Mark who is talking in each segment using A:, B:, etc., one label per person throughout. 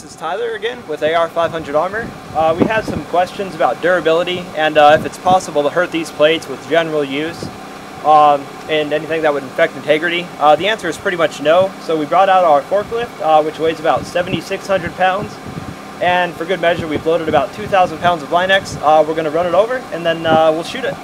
A: this is Tyler again with AR500 Armor. We had some questions about durability and if it's possible to hurt these plates with general use and anything that would infect integrity. The answer is pretty much no. So we brought out our forklift, which weighs about 7,600 pounds. And for good measure, we've loaded about 2,000 pounds of Linex. We're going to run it over and then we'll shoot it.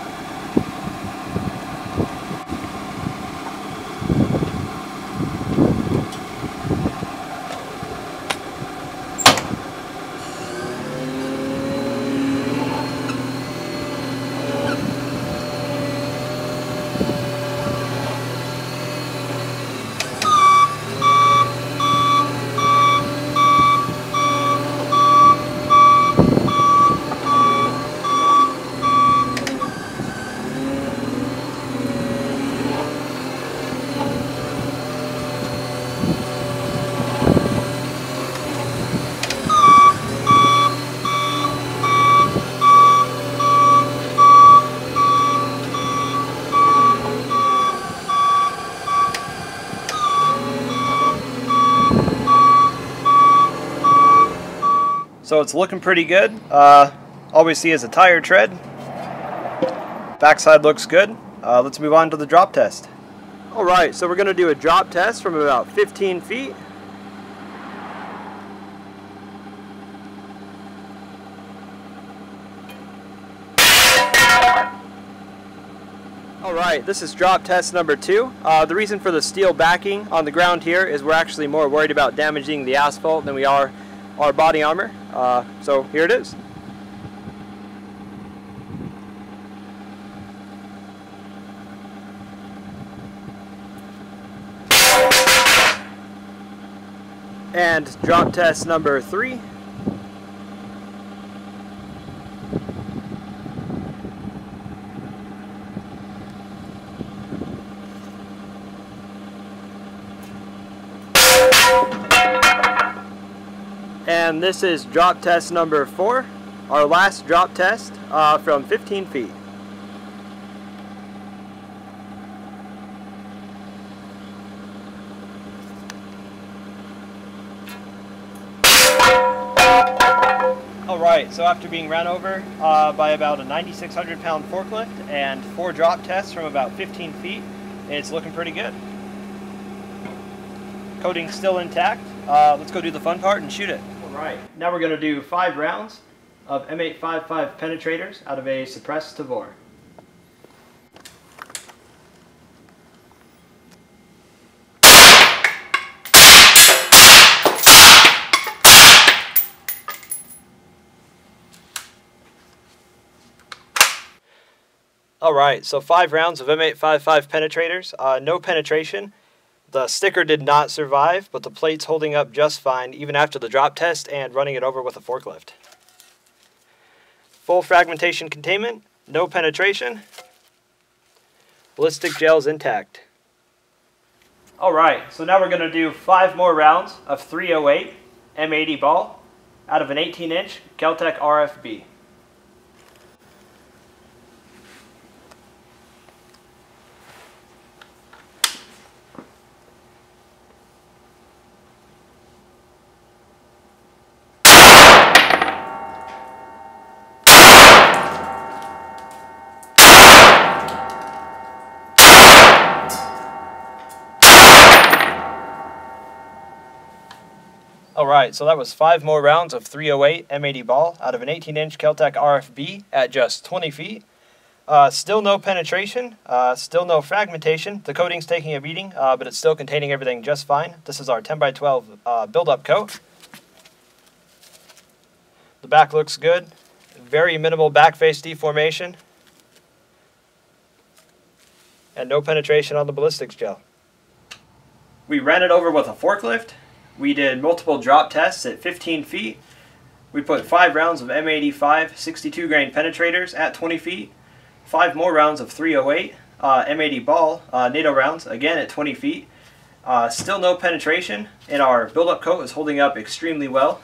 A: So it's looking pretty good. All we see is a tire tread. Backside looks good. Let's move on to the drop test. Alright, so we're going to do a drop test from about 15 feet. Alright, this is drop test number 2. The reason for the steel backing on the ground here is we're actually more worried about damaging the asphalt than we are our body armor. So here it is. And drop test number 3. And this is drop test number 4, our last drop test from 15 feet. Alright, so after being ran over by about a 9,600 pound forklift and 4 drop tests from about 15 feet, it's looking pretty good. Coating's still intact. Let's go do the fun part and shoot it. Alright, now we're going to do 5 rounds of M855 penetrators out of a suppressed Tavor. Alright, so 5 rounds of M855 penetrators, no penetration. The sticker did not survive, but the plate's holding up just fine even after the drop test and running it over with a forklift. Full fragmentation containment, no penetration. Ballistic gel's intact. Alright, so now we're going to do 5 more rounds of 308 M80 ball out of an 18-inch Kel-Tec RFB. Alright, so that was 5 more rounds of 308 M80 ball out of an 18-inch Kel-Tec RFB at just 20 feet. Still no penetration, still no fragmentation. The coating's taking a beating, but it's still containing everything just fine. This is our 10x12 build-up coat. The back looks good. Very minimal back face deformation. And no penetration on the ballistics gel. We ran it over with a forklift. We did multiple drop tests at 15 feet. We put 5 rounds of M85 62 grain penetrators at 20 feet. 5 more rounds of 308 M80 ball NATO rounds, again at 20 feet. Still no penetration, and our build-up coat is holding up extremely well.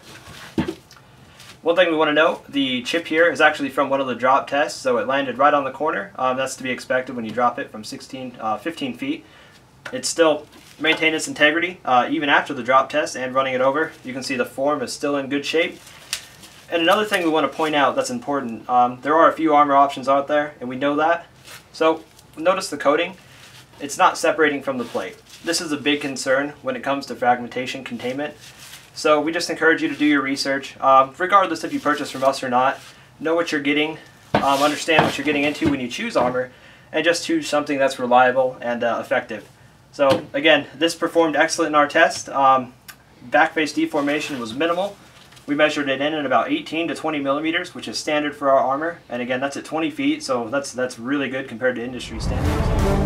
A: One thing we want to note, the chip here is actually from one of the drop tests, so it landed right on the corner. That's to be expected when you drop it from 15 feet. It's still maintain its integrity even after the drop test and running it over. You can see the form is still in good shape. And another thing we want to point out that's important, there are a few armor options out there, and we know that. So notice the coating. It's not separating from the plate. This is a big concern when it comes to fragmentation containment. So we just encourage you to do your research, regardless if you purchase from us or not. Know what you're getting, understand what you're getting into when you choose armor, and just choose something that's reliable and effective. So again, this performed excellent in our test. Back face deformation was minimal. We measured it in at about 18 to 20 millimeters, which is standard for our armor. And again, that's at 20 feet, so that's really good compared to industry standards.